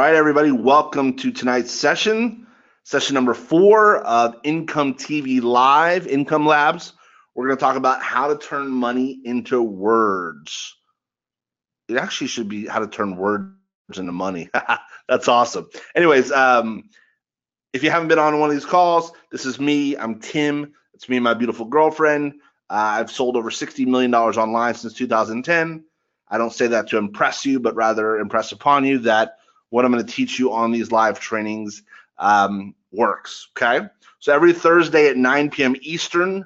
right, everybody, welcome to tonight's session number 4 of Income TV Live, Income Labs. We're going to talk about how to turn money into words. It actually should be how to turn words into money. That's awesome. Anyways, if you haven't been on one of these calls, this is me. I'm Tim. It's me and my beautiful girlfriend. I've sold over $60 million online since 2010. I don't say that to impress you, but rather impress upon you that what I'm going to teach you on these live trainings works, okay? So every Thursday at 9 p.m. Eastern,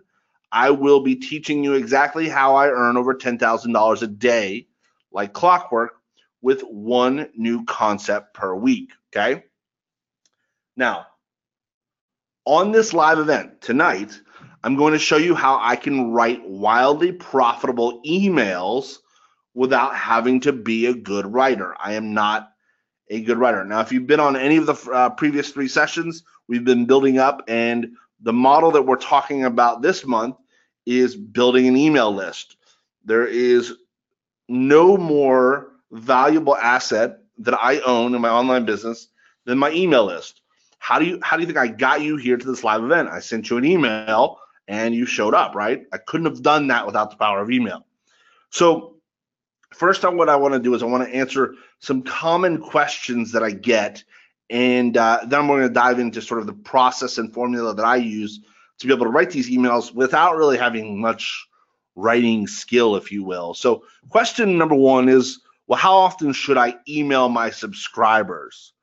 I will be teaching you exactly how I earn over $10,000 a day, like clockwork, with one new concept per week, okay? Now, on this live event tonight, I'm going to show you how I can write wildly profitable emails without having to be a good writer. I am not a good writer. Now, if you've been on any of the previous 3 sessions, we've been building up, and the model that we're talking about this month is building an email list. There is no more valuable asset that I own in my online business than my email list. How do you think I got you here to this live event? I sent you an email and you showed up, right? I couldn't have done that without the power of email. So first, what I want to do is I want to answer some common questions that I get, and then I'm going to dive into sort of the process and formula that I use to be able to write these emails without really having much writing skill, if you will. So question number 1 is, well, how often should I email my subscribers?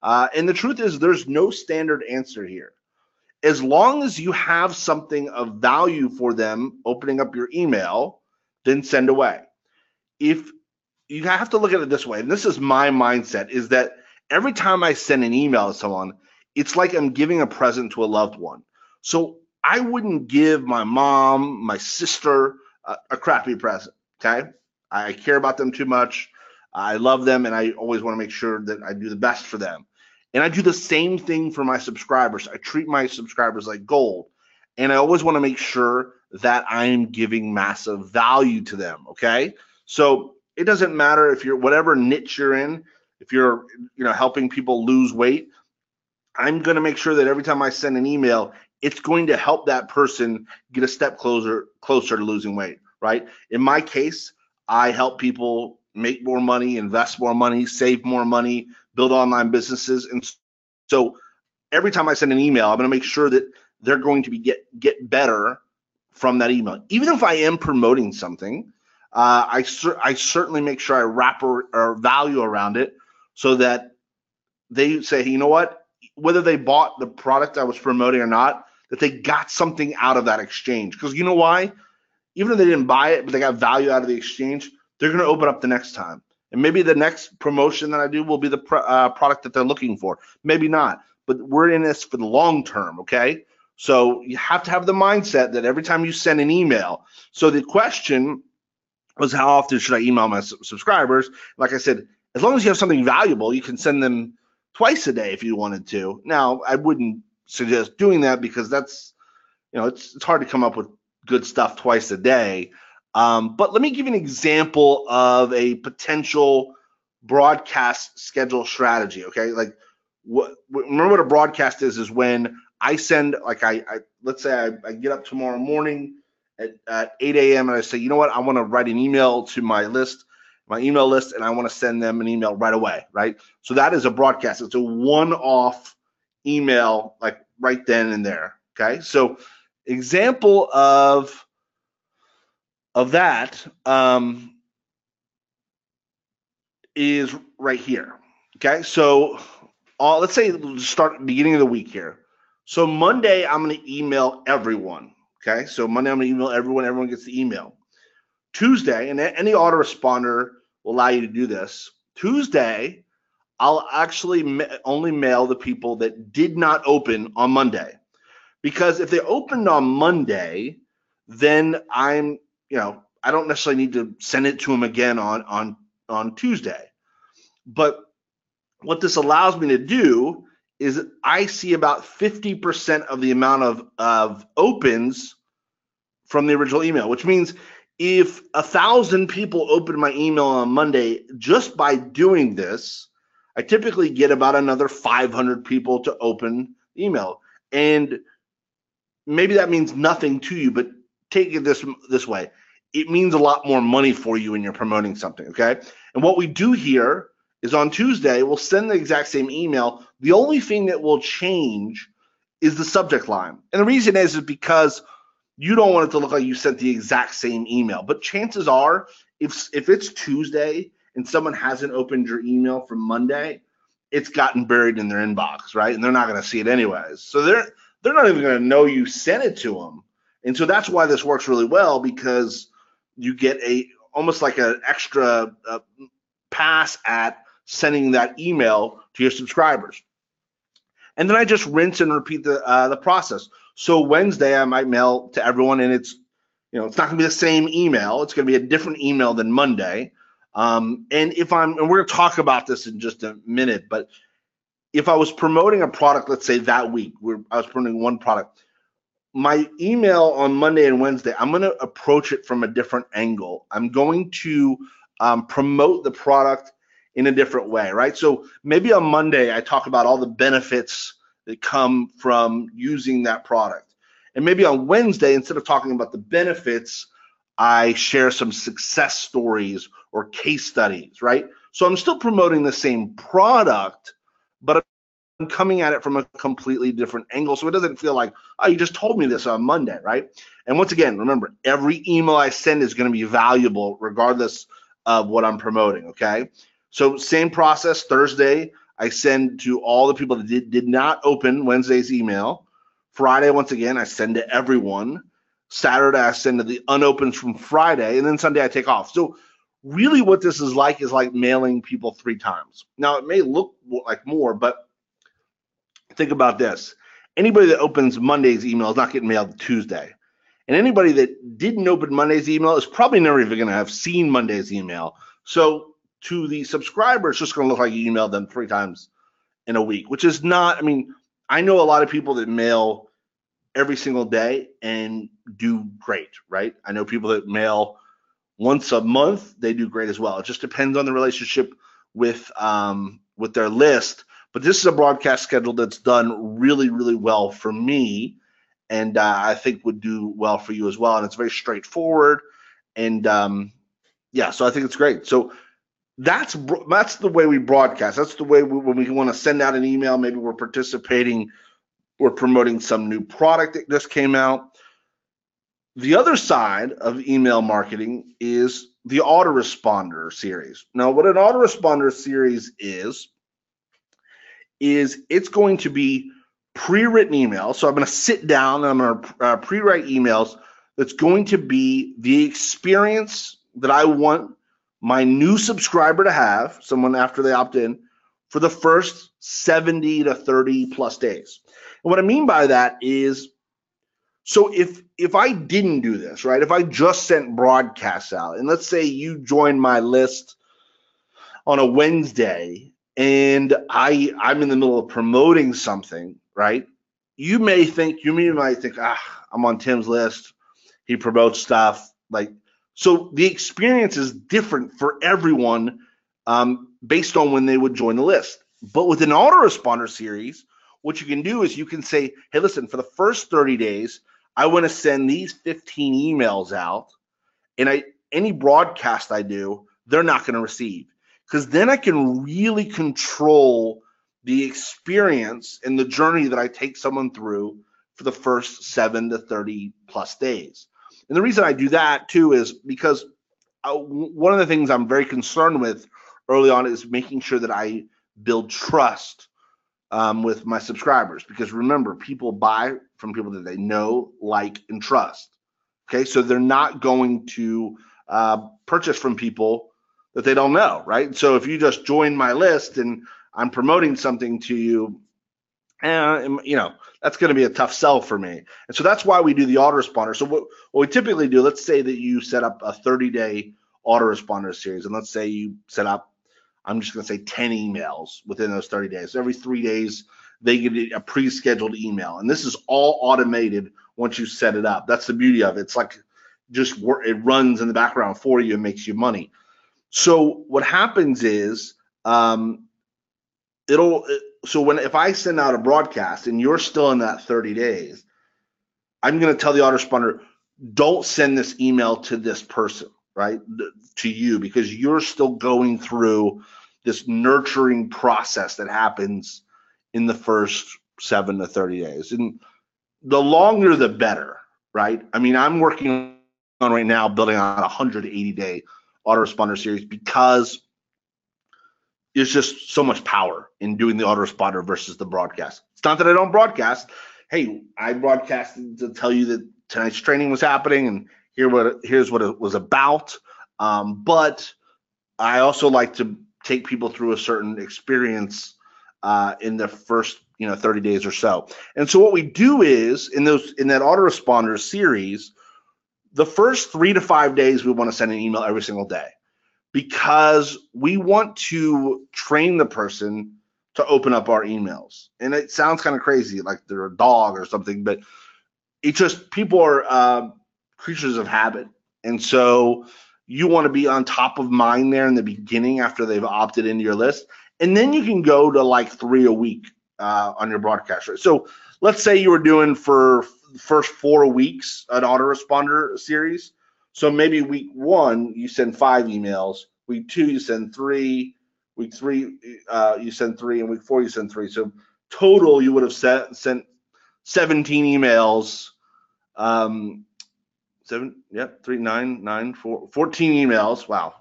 And the truth is there's no standard answer here. As long as you have something of value for them opening up your email, then send away. If you have to look at it this way, and this is my mindset, is that every time I send an email to someone, it's like I'm giving a present to a loved one. So I wouldn't give my mom, my sister a crappy present, okay? I care about them too much. I love them, and I always want to make sure that I do the best for them. And I do the same thing for my subscribers. I treat my subscribers like gold, and I always want to make sure that I'm giving massive value to them, okay? So it doesn't matter if you're whatever niche you're in, if you're helping people lose weight, I'm going to make sure that every time I send an email, it's going to help that person get a step closer to losing weight, right? In my case, I help people make more money, invest more money, save more money, build online businesses. And so every time I send an email, I'm going to make sure that they're going to get better from that email. Even if I am promoting something, I certainly make sure I wrap or value around it so that they say, you know what, whether they bought the product I was promoting or not, that they got something out of that exchange. Because you know why? Even if they didn't buy it, but they got value out of the exchange, they're going to open up the next time. And maybe the next promotion that I do will be the product that they're looking for. Maybe not. But we're in this for the long term, okay? So you have to have the mindset that every time you send an email. So the question was, how often should I email my subscribers? Like I said, as long as you have something valuable, you can send them twice a day if you wanted to. Now, I wouldn't suggest doing that because that's, it's hard to come up with good stuff twice a day. But let me give you an example of a potential broadcast schedule strategy, okay? Like, remember what a broadcast is when I send, like let's say I get up tomorrow morning at 8 a.m. and I say, you know what, I want to write an email to my email list, and I want to send them an email right away, right? So that is a broadcast. It's a one-off email, like right then and there, okay? So example of that is right here, okay? So let's say start at the beginning of the week here. So Monday, I'm going to email everyone. Okay, so Monday I'm going to email everyone. Everyone gets the email. Tuesday, and any autoresponder will allow you to do this. Tuesday, I'll actually only mail the people that did not open on Monday, because if they opened on Monday, then I don't necessarily need to send it to them again on Tuesday. But what this allows me to do is I see about 50% of the amount of opens from the original email, which means if 1,000 people open my email on Monday, just by doing this, I typically get about another 500 people to open the email. And maybe that means nothing to you, but take it this way. It means a lot more money for you when you're promoting something, okay? And what we do here is on Tuesday, we'll send the exact same email. The only thing that will change is the subject line. And the reason is because you don't want it to look like you sent the exact same email. But chances are, if it's Tuesday and someone hasn't opened your email from Monday, it's gotten buried in their inbox, right? And they're not going to see it anyways. So they're not even going to know you sent it to them. And so that's why this works really well, because you get almost like an extra pass at sending that email to your subscribers. And then I just rinse and repeat the process. So Wednesday I might mail to everyone, and it's not going to be the same email. It's going to be a different email than Monday. And we're going to talk about this in just a minute, but if I was promoting a product, let's say that week, I was promoting one product, my email on Monday and Wednesday, I'm going to approach it from a different angle. I'm going to promote the product in a different way, right? So maybe on Monday, I talk about all the benefits that come from using that product. And maybe on Wednesday, instead of talking about the benefits, I share some success stories or case studies, right? So I'm still promoting the same product, but I'm coming at it from a completely different angle. So it doesn't feel like, oh, you just told me this on Monday, right? And once again, remember, every email I send is going to be valuable regardless of what I'm promoting, okay? So same process. Thursday, I send to all the people that did not open Wednesday's email. Friday, once again, I send to everyone. Saturday, I send to the unopened from Friday. And then Sunday, I take off. So really what this is like mailing people 3 times. Now, it may look like more, but think about this. Anybody that opens Monday's email is not getting mailed Tuesday. And anybody that didn't open Monday's email is probably never even going to have seen Monday's email. So to the subscriber, it's just going to look like you emailed them 3 times in a week, which is not, I know a lot of people that mail every single day and do great, right? I know people that mail once a month, they do great as well. It just depends on the relationship with their list. But this is a broadcast schedule that's done really, really well for me, and I think would do well for you as well. And it's very straightforward, and so I think it's great. So that's the way we broadcast. That's the way when we want to send out an email, maybe we're participating, we're promoting some new product that just came out. The other side of email marketing is the Autoresponder series. Now, what an Autoresponder series is it's going to be pre-written emails. So I'm going to sit down and I'm going to pre-write emails that's going to be the experience that I want my new subscriber to have, someone after they opt in, for the first 70 to 30 plus days. And what I mean by that is, so if I didn't do this, right, if I just sent broadcasts out, and let's say you joined my list on a Wednesday and I'm in the middle of promoting something, right, you might think, I'm on Tim's list, he promotes stuff, so the experience is different for everyone based on when they would join the list. But with an Autoresponder series, what you can do is you can say, hey, listen, for the first 30 days, I want to send these 15 emails out, and any broadcast I do, they're not going to receive, because then I can really control the experience and the journey that I take someone through for the first 7 to 30 plus days. And the reason I do that too is because one of the things I'm very concerned with early on is making sure that I build trust with my subscribers, because remember, people buy from people that they know, like, and trust. Okay, so they're not going to purchase from people that they don't know, right? So if you just join my list and I'm promoting something to you, that's going to be a tough sell for me. And so that's why we do the Autoresponder. So what we typically do, let's say that you set up a 30-day Autoresponder series, and let's say you set up, I'm just going to say 10 emails within those 30 days. So every 3 days, they get a pre-scheduled email. And this is all automated once you set it up. That's the beauty of it. It's like it runs in the background for you and makes you money. So what happens is so if I send out a broadcast and you're still in that 30 days, I'm going to tell the autoresponder, don't send this email to this person, right? To you, because you're still going through this nurturing process that happens in the first 7 to 30 days. And the longer, the better, right? I mean, I'm working on right now building on a 180-day autoresponder series because there's just so much power in doing the autoresponder versus the broadcast. It's not that I don't broadcast. Hey, I broadcasted to tell you that tonight's training was happening and here's what it was about. But I also like to take people through a certain experience in the first 30 days or so. And so what we do is in that autoresponder series, the first 3 to 5 days we want to send an email every single day, because we want to train the person to open up our emails. And it sounds kind of crazy, like they're a dog or something, but it's just people are creatures of habit. And so you want to be on top of mind there in the beginning after they've opted into your list. And then you can go to like 3 a week on your broadcast rate. So let's say you were doing for the first 4 weeks an autoresponder series. So maybe week 1, you send 5 emails. Week 2, you send 3. Week 3, you send 3. And week 4, you send 3. So total, you would have sent 17 emails. 14 emails. Wow.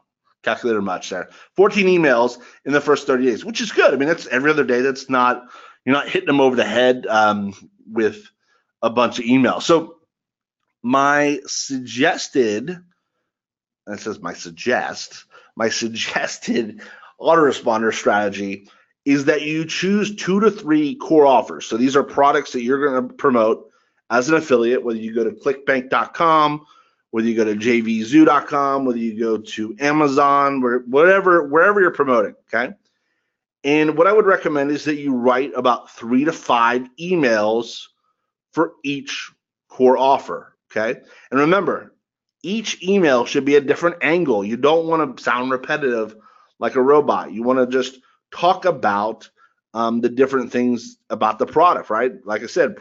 Calculator much there. 14 emails in the first 30 days, which is good. I mean, that's every other day. That's not, you're not hitting them over the head with a bunch of emails. So my suggested autoresponder strategy is that you choose 2 to 3 core offers. So these are products that you're going to promote as an affiliate, whether you go to clickbank.com, whether you go to jvzoo.com, whether you go to Amazon, wherever you're promoting, okay? And what I would recommend is that you write about 3 to 5 emails for each core offer, okay? And remember, each email should be a different angle. You don't want to sound repetitive like a robot. You want to just talk about the different things about the product, right? Like I said,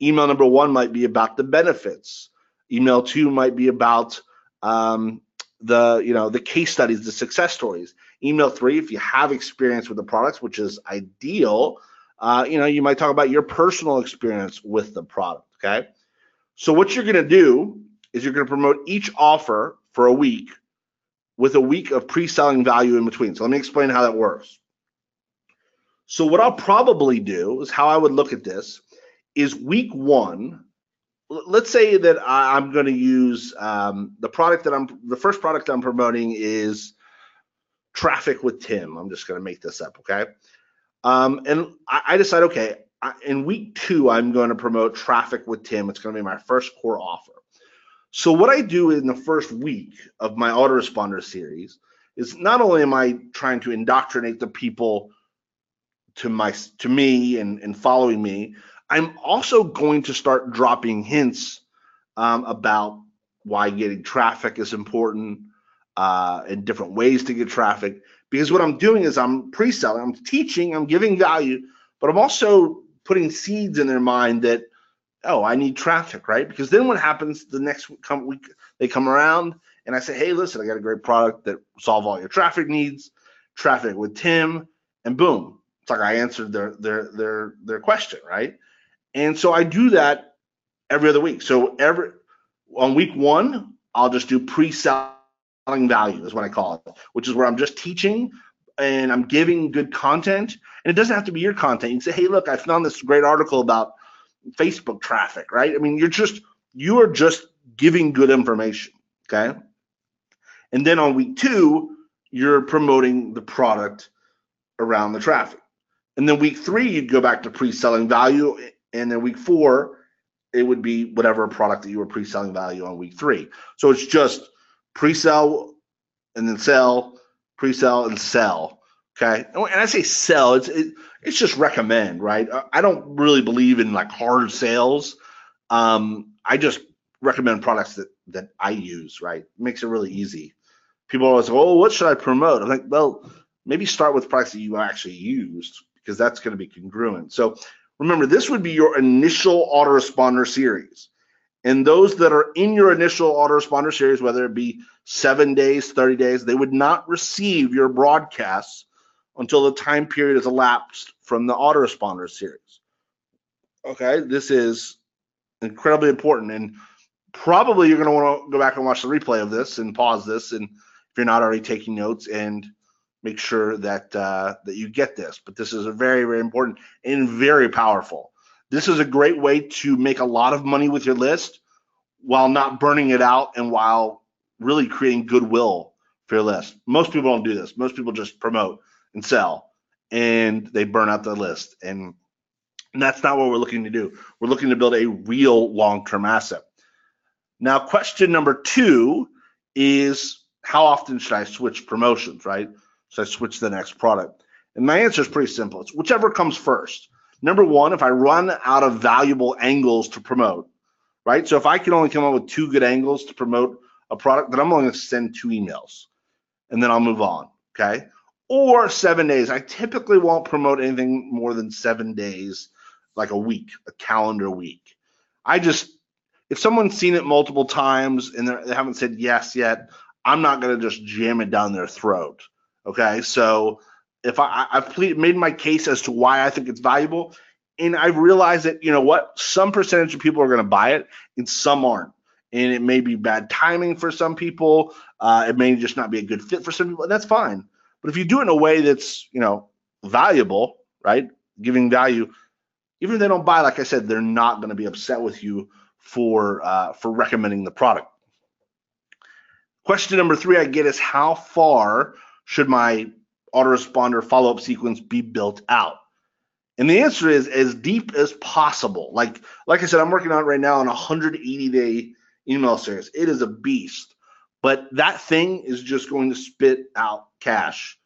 email number 1 might be about the benefits. Email 2 might be about the case studies, the success stories. Email 3, if you have experience with the products, which is ideal, you might talk about your personal experience with the product, okay? So what you're going to do is you're going to promote each offer for a week with a week of pre-selling value in between. So let me explain how that works. So what I'll probably do is how I would look at this is week 1. Let's say that I'm going to use the first product I'm promoting is Traffic with Tim. I'm just going to make this up, okay? And I decide, okay, in week 2, I'm going to promote Traffic with Tim. It's going to be my first core offer. So what I do in the first week of my autoresponder series is not only am I trying to indoctrinate the people to me and following me, I'm also going to start dropping hints about why getting traffic is important and different ways to get traffic. Because what I'm doing is I'm pre-selling, I'm teaching, I'm giving value, but I'm also putting seeds in their mind that, oh, I need traffic, right? Because then what happens the next week, they come around and I say, hey, listen, I got a great product that solve all your traffic needs, Traffic with Tim, and boom, it's like I answered their question, right? And so I do that every other week. So on week 1, I'll just do pre-selling value is what I call it, which is where I'm just teaching and I'm giving good content. And it doesn't have to be your content. You can say, hey, look, I found this great article about Facebook traffic, right? I mean, you are just giving good information, okay? And then on week 2, you're promoting the product around the traffic. And then week 3, you'd go back to pre-selling value. And then week 4, it would be whatever product that you were pre-selling value on week 3. So it's just pre-sell and then sell, pre-sell and sell, okay? And I say sell, it's just recommend, right? I don't really believe in like hard sales. I just recommend products that I use, right? It makes it really easy. People always go, oh, what should I promote? I'm like, well, maybe start with products that you actually used. because that's going to be congruent. So remember, this would be your initial autoresponder series. And those that are in your initial autoresponder series, whether it be 7 days, 30 days, they would not receive your broadcasts until the time period is elapsed from the autoresponder series. Okay, this is incredibly important, and probably you're going to want to go back and watch the replay of this and pause this, and if you're not already taking notes, and make sure that that you get this. But this is a very, very important and very powerful. This is a great way to make a lot of money with your list while not burning it out and while really creating goodwill for your list. Most people don't do this. Most people just promote and sell, and they burn out their list. And that's not what we're looking to do. We're looking to build a real long-term asset. Now, question number 2 is, how often should I switch promotions, right? Should I switch to the next product? And my answer is pretty simple. It's whichever comes first. Number 1, if I run out of valuable angles to promote, right? So if I can only come up with 2 good angles to promote a product, then I'm only going to send 2 emails, and then I'll move on, okay? Or 7 days. I typically won't promote anything more than 7 days, like a week, a calendar week. If someone's seen it multiple times and they haven't said yes yet, I'm not going to just jam it down their throat, okay? So if I've made my case as to why I think it's valuable, and I've realized that, you know what, some percentage of people are going to buy it and some aren't. And it may be bad timing for some people. It may just not be a good fit for some people, and that's fine. But if you do it in a way that's, you know, valuable, right, giving value, even if they don't buy, like I said, they're not going to be upset with you for recommending the product. Question number 3 I get is, how far should my autoresponder follow-up sequence be built out? And the answer is as deep as possible. Like I said, I'm working on it right now on a 180-day email series. It is a beast, but that thing is just going to spit out cash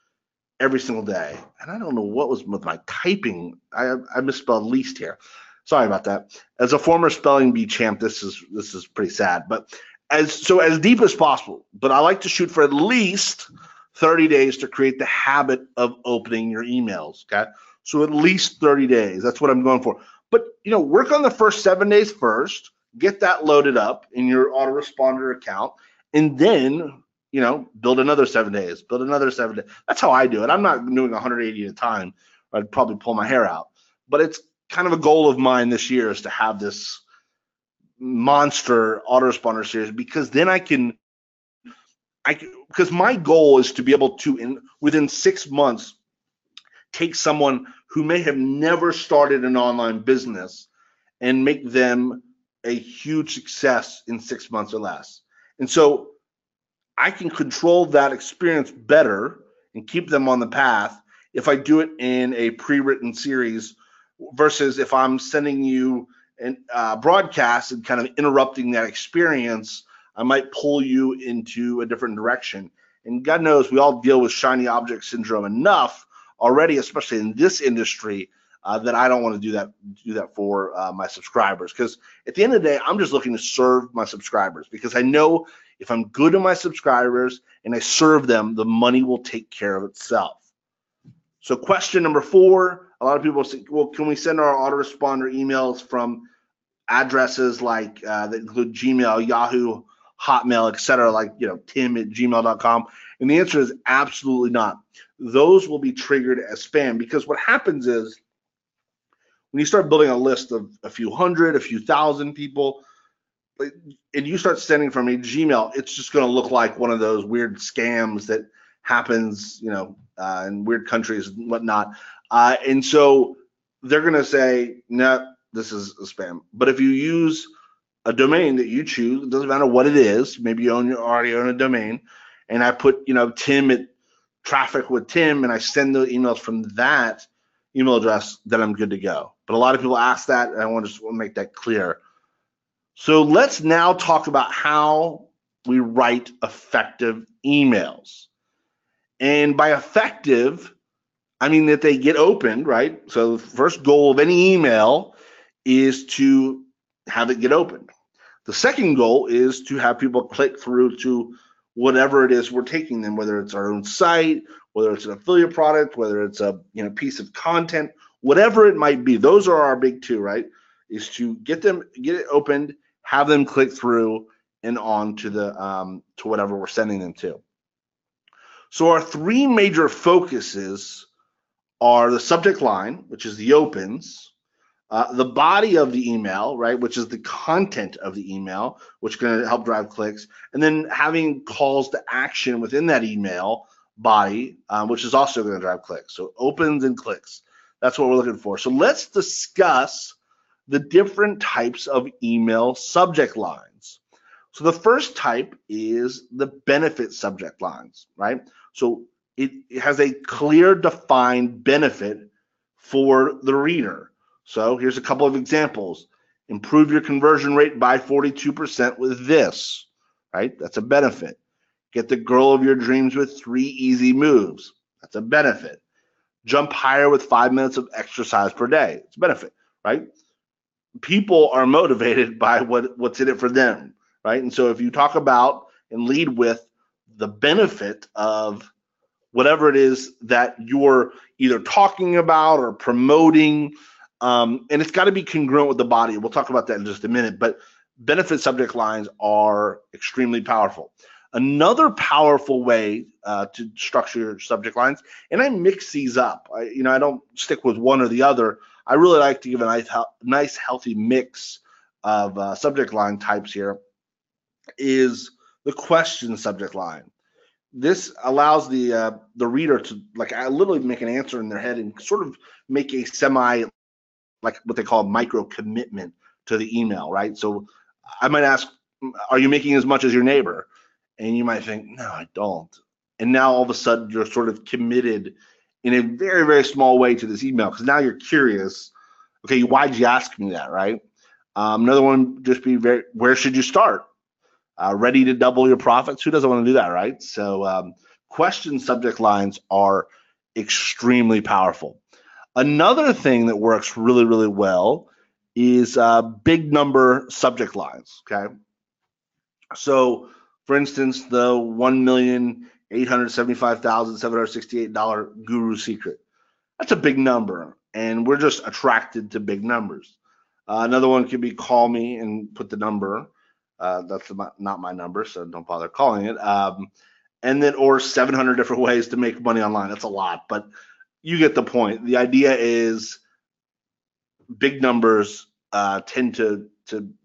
every single day. And I don't know what was with my typing. I misspelled least here. Sorry about that. As a former spelling bee champ, this is pretty sad. But as deep as possible. But I like to shoot for at least 30 days to create the habit of opening your emails. Okay, so at least 30 days. That's what I'm going for. But you know, work on the first 7 days first. Get that loaded up in your autoresponder account, and then, you know, build another 7 days. Build another 7 days. That's how I do it. I'm not doing 180 at a time. I'd probably pull my hair out. But it's kind of a goal of mine this year is to have this monster autoresponder series, because then because my goal is to be able to, within 6 months, take someone who may have never started an online business and make them a huge success in 6 months or less. And so I can control that experience better and keep them on the path if I do it in a pre-written series versus if I'm sending you a broadcast and kind of interrupting that experience. I might pull you into a different direction. And God knows we all deal with shiny object syndrome enough already, especially in this industry, that I don't want to do that for my subscribers. Because at the end of the day, I'm just looking to serve my subscribers, because I know if I'm good to my subscribers and I serve them, the money will take care of itself. So question number 4, a lot of people say, well, can we send our autoresponder emails from addresses like that include Gmail, Yahoo, Hotmail, etc., like, you know, tim@gmail.com? And the answer is absolutely not. Those will be triggered as spam, because what happens is when you start building a list of a few hundred, a few thousand people, and you start sending from a Gmail, it's just going to look like one of those weird scams that happens, you know, in weird countries and whatnot. And so they're going to say, no, this is a spam. But if you use a domain that you choose, it doesn't matter what it is. Maybe you already own a domain, and I put, you know, Tim at Traffic with Tim, and I send the emails from that email address, then I'm good to go. But a lot of people ask that, and I want to make that clear. So let's now talk about how we write effective emails. And by effective, I mean that they get opened, right? So the first goal of any email is to have it get opened. The second goal is to have people click through to whatever it is we're taking them, whether it's our own site, whether it's an affiliate product, whether it's a piece of content, whatever it might be. Those are our big two, right? Is to get it opened, have them click through and on to the to whatever we're sending them to. So our three major focuses are the subject line, which is the opens, the body of the email, right, which is the content of the email, which is going to help drive clicks, and then having calls to action within that email body, which is also going to drive clicks. So opens and clicks, that's what we're looking for. So let's discuss the different types of email subject lines. So the first type is the benefit subject lines, right? So it has a clear, defined benefit for the reader. So here's a couple of examples. Improve your conversion rate by 42% with this, right? That's a benefit. Get the girl of your dreams with 3 easy moves. That's a benefit. Jump higher with 5 minutes of exercise per day. It's a benefit, right? People are motivated by what's in it for them, right? And so if you talk about and lead with the benefit of whatever it is that you're either talking about or promoting, and it's got to be congruent with the body. We'll talk about that in just a minute, but benefit subject lines are extremely powerful. Another powerful way to structure your subject lines, and I mix these up. I don't stick with one or the other. I really like to give a nice healthy mix of subject line types here, is the question subject line. This allows the reader to literally make an answer in their head and sort of make a semi, like what they call a micro commitment to the email, right? So I might ask, are you making as much as your neighbor? And you might think, no, I don't. And now all of a sudden you're sort of committed in a very, very small way to this email, because now you're curious, okay, why'd you ask me that, right? Another one would just be where should you start? Ready to double your profits? Who doesn't want to do that, right? So question subject lines are extremely powerful. Another thing that works really, really well is big number subject lines, okay? So for instance, the $1,875,768 guru secret. That's a big number, and we're just attracted to big numbers. Another one could be call me and put the number. That's not my number, so don't bother calling it. And then, or 700 different ways to make money online. That's a lot, but you get the point. The idea is big numbers tend to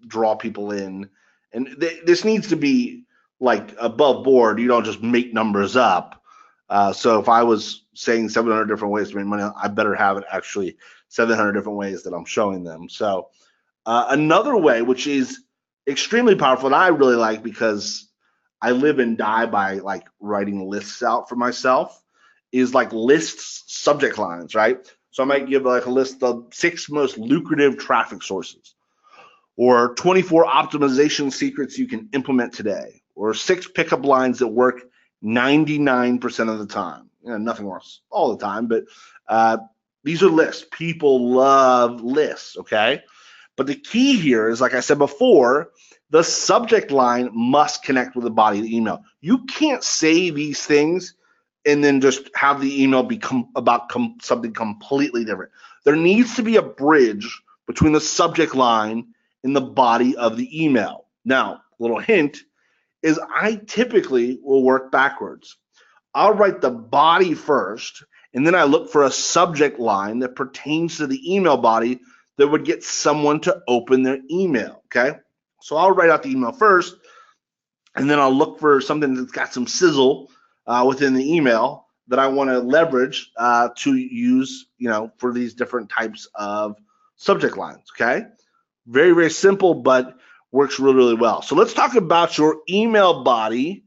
draw people in, and this needs to be like above board. You don't just make numbers up. So if I was saying 700 different ways to make money, I better have it actually 700 different ways that I'm showing them. So another way, which is extremely powerful, and I really like because I live and die by like writing lists out for myself, is like lists subject lines, right? So I might give like a list of 6 most lucrative traffic sources, or 24 optimization secrets you can implement today, or 6 pickup lines that work 99% of the time. Nothing works all the time, but these are lists. People love lists, okay? But the key here is, like I said before, the subject line must connect with the body of the email. You can't say these things and then just have the email become about something completely different. There needs to be a bridge between the subject line and the body of the email. Now, a little hint is I typically will work backwards. I'll write the body first, and then I look for a subject line that pertains to the email body that would get someone to open their email, okay? So I'll write out the email first, and then I'll look for something that's got some sizzle within the email that I want to leverage to use, for these different types of subject lines, okay? Very, very simple, but works really, really well. So let's talk about your email body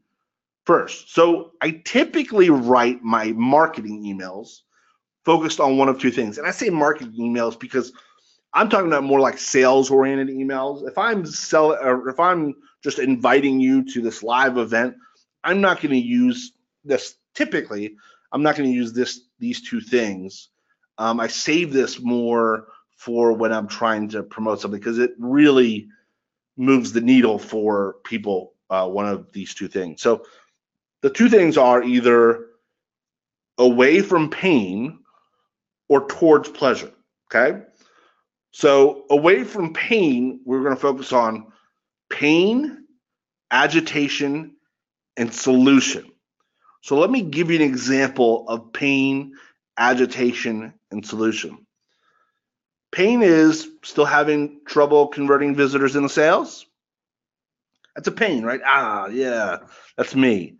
first. So I typically write my marketing emails focused on one of two things. And I say marketing emails because I'm talking about more like sales-oriented emails. If I'm just inviting you to this live event, I'm not going to use this. Typically, I'm not going to use these two things. I save this more for when I'm trying to promote something, because it really moves the needle for people. One of these two things. So the two things are either away from pain or towards pleasure, okay? So away from pain, we're going to focus on pain, agitation, and solution. So let me give you an example of pain, agitation, and solution. Pain is still having trouble converting visitors into sales. That's a pain, right? Ah, yeah, that's me.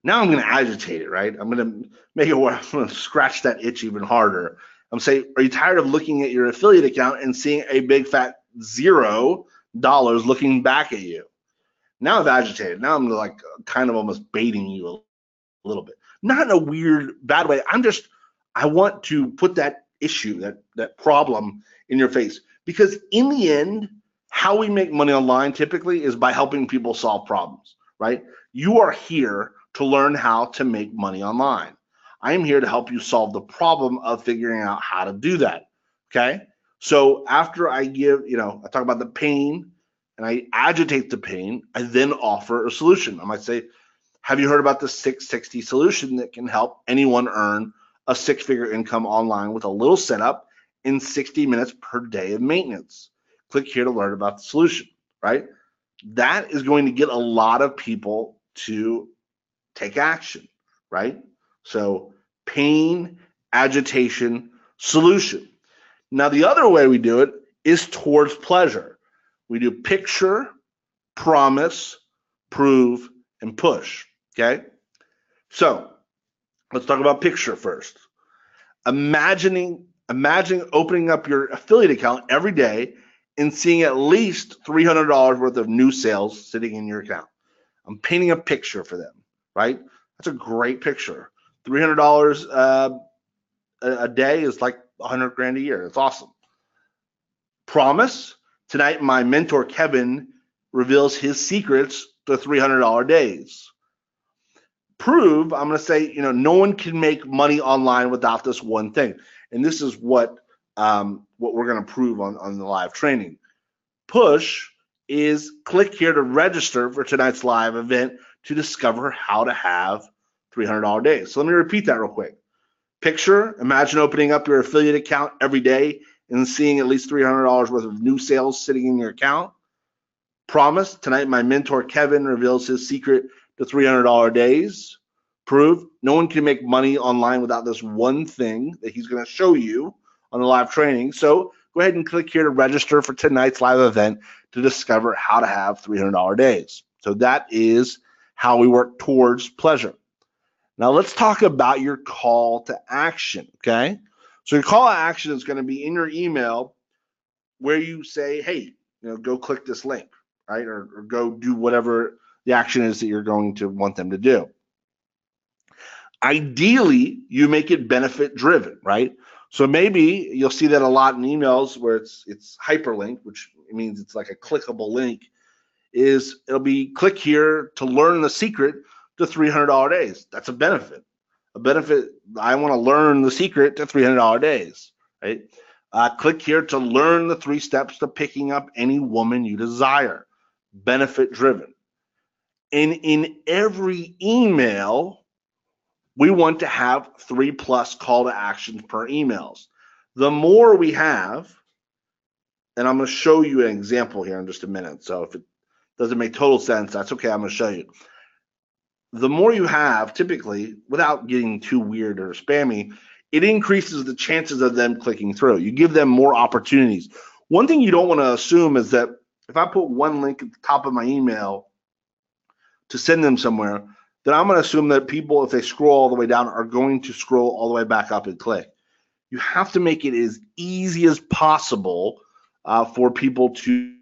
Now I'm going to agitate it, right? I'm going to make it where I'm going to scratch that itch even harder. I'm saying, are you tired of looking at your affiliate account and seeing a big fat $0 looking back at you? Now I've agitated. Now I'm like kind of almost baiting you a little bit. Not in a weird, bad way. I want to put that issue, that problem in your face. Because in the end, how we make money online typically is by helping people solve problems, right? You are here to learn how to make money online. I am here to help you solve the problem of figuring out how to do that, okay? So after I I talk about the pain and I agitate the pain, I then offer a solution. I might say, have you heard about the 660 solution that can help anyone earn a six-figure income online with a little setup in 60 minutes per day of maintenance? Click here to learn about the solution, right? That is going to get a lot of people to take action, right? So pain, agitation, solution. Now, the other way we do it is towards pleasure. We do picture, promise, prove, and push, okay? So let's talk about picture first. Imagine opening up your affiliate account every day and seeing at least $300 worth of new sales sitting in your account. I'm painting a picture for them, right? That's a great picture. $300 a day is like 100 grand a year. It's awesome. Promise, tonight my mentor Kevin reveals his secrets to $300 days. Prove, I'm going to say, no one can make money online without this one thing. And this is what we're going to prove on the live training. Push is click here to register for tonight's live event to discover how to have $300 days. So let me repeat that real quick. Picture, imagine opening up your affiliate account every day and seeing at least $300 worth of new sales sitting in your account. Promise, tonight my mentor Kevin reveals his secret to $300 days. Prove, no one can make money online without this one thing that he's going to show you on the live training. So go ahead and click here to register for tonight's live event to discover how to have $300 days. So that is how we work towards pleasure. Now let's talk about your call to action, okay? So your call to action is going to be in your email where you say, hey, go click this link, right? Or go do whatever the action is that you're going to want them to do. Ideally, you make it benefit driven, right? So maybe you'll see that a lot in emails where it's hyperlink, which means it's like a clickable link, it'll be click here to learn the secret to $300 days. That's a benefit. A benefit, I want to learn the secret to $300 days, right? Click here to learn the 3 steps to picking up any woman you desire. Benefit driven. And in every email, we want to have 3+ call to actions per emails. The more we have, and I'm going to show you an example here in just a minute. So if it doesn't make total sense, that's okay. I'm going to show you. The more you have, typically, without getting too weird or spammy, it increases the chances of them clicking through. You give them more opportunities. One thing you don't want to assume is that if I put one link at the top of my email to send them somewhere, then I'm going to assume that people, if they scroll all the way down, are going to scroll all the way back up and click. You have to make it as easy as possible for people to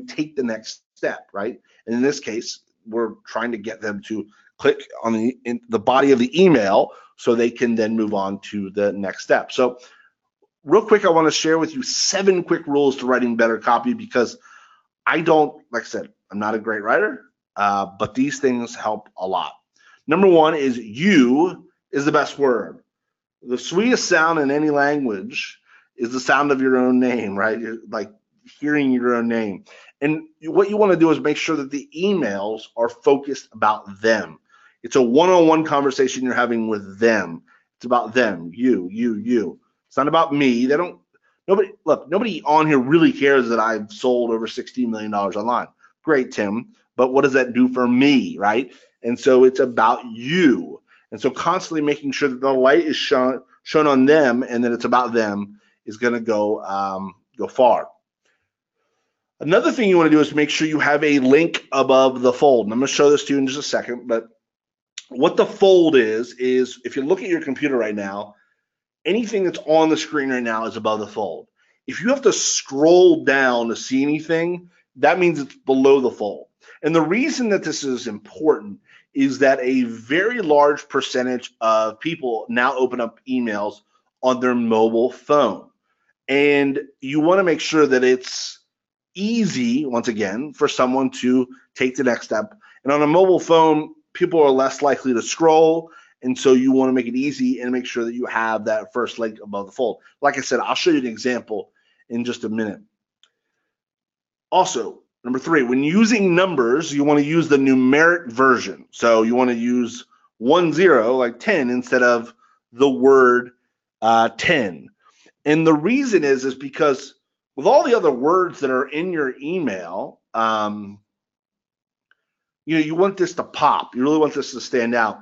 take the next step, right? And in this case, we're trying to get them to click on the body of the email so they can then move on to the next step. So real quick, I want to share with you 7 quick rules to writing better copy, because like I said, I'm not a great writer, but these things help a lot. Number 1 is you is the best word. The sweetest sound in any language is the sound of your own name, right? You're like hearing your own name. And what you want to do is make sure that the emails are focused about them. It's a one-on-one conversation you're having with them. It's about them, you. It's not about me. Nobody on here really cares that I've sold over $16 million online. Great, Tim, but what does that do for me, right? And so it's about you. And so constantly making sure that the light is shown on them and that it's about them is going to go far. Another thing you want to do is make sure you have a link above the fold. And I'm going to show this to you in just a second, but what the fold is if you look at your computer right now, anything that's on the screen right now is above the fold. If you have to scroll down to see anything, that means it's below the fold. And the reason that this is important is that a very large percentage of people now open up emails on their mobile phone. And you want to make sure that it's easy, once again, for someone to take the next step. And on a mobile phone, people are less likely to scroll. And so you want to make it easy and make sure that you have that first link above the fold. Like I said, I'll show you an example in just a minute. Also, number 3, when using numbers, you want to use the numeric version. So you want to use 10, like 10, instead of the word 10. And the reason is because with all the other words that are in your email, you want this to pop. You really want this to stand out.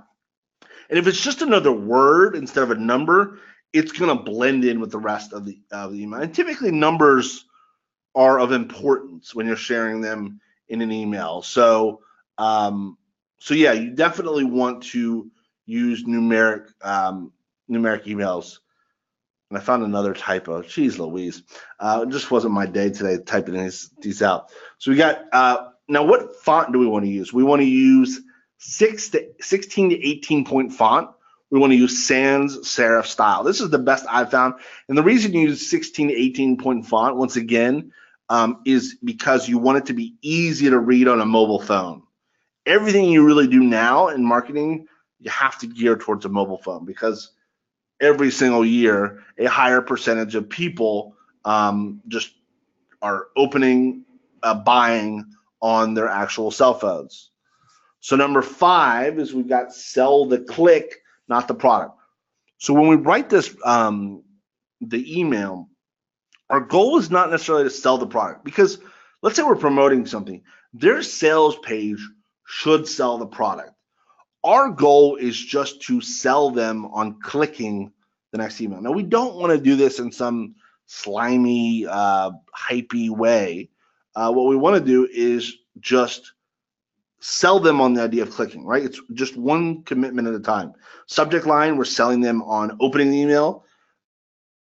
And if it's just another word instead of a number, it's going to blend in with the rest of the email. And typically numbers are of importance when you're sharing them in an email. So yeah, you definitely want to use numeric emails. And I found another typo. Jeez Louise. It just wasn't my day today typing these out. So we got, now what font do we want to use? We want to use 16 to 18 point font. We want to use Sans Serif style. This is the best I've found. And the reason you use 16 to 18 point font, once again, is because you want it to be easy to read on a mobile phone. Everything you really do now in marketing, you have to gear towards a mobile phone, because every single year, a higher percentage of people just are opening, buying on their actual cell phones. So number 5 is we've got sell the click, not the product. So when we write this, the email, our goal is not necessarily to sell the product, because let's say we're promoting something. Their sales page should sell the product. Our goal is just to sell them on clicking the next email. Now, we don't want to do this in some slimy, hypey way. What we want to do is just sell them on the idea of clicking, right? It's just one commitment at a time. Subject line, we're selling them on opening the email.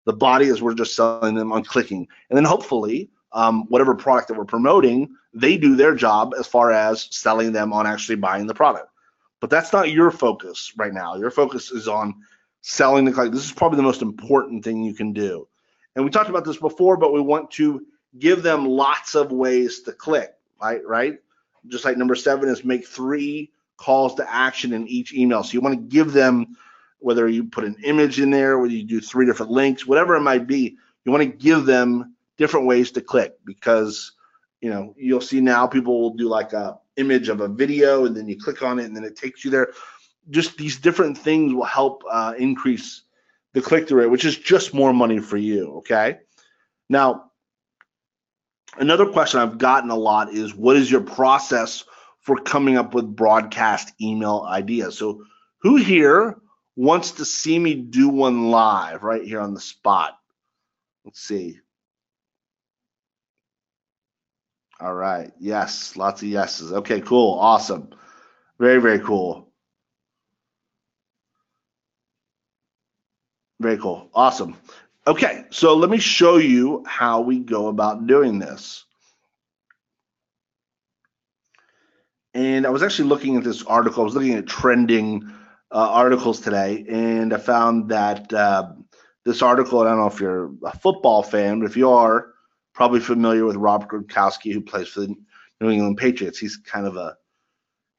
The body is we're just selling them on clicking. And then hopefully, whatever product that we're promoting, they do their job as far as selling them on actually buying the product. But that's not your focus right now. Your focus is on selling the click. This is probably the most important thing you can do. And we talked about this before, but we want to give them lots of ways to click, right? Just like number 7 is make 3 calls to action in each email. So you want to give them, whether you put an image in there, whether you do 3 different links, whatever it might be, you want to give them different ways to click, because you'll see now people will do like a image of a video, and then you click on it and then it takes you there. Just these different things will help increase the click-through rate, which is just more money for you, okay? Now, another question I've gotten a lot is, what is your process for coming up with broadcast email ideas? So who here wants to see me do one live right here on the spot? Let's see. All right. Yes, lots of yeses. Okay, cool. Awesome. Very, very cool. Very cool. Awesome. Okay, so let me show you how we go about doing this. And I was actually looking at this article. I was looking at trending articles today, and I found that this article, I don't know if you're a football fan, but if you are, probably familiar with Rob Gronkowski, who plays for the New England Patriots. He's kind of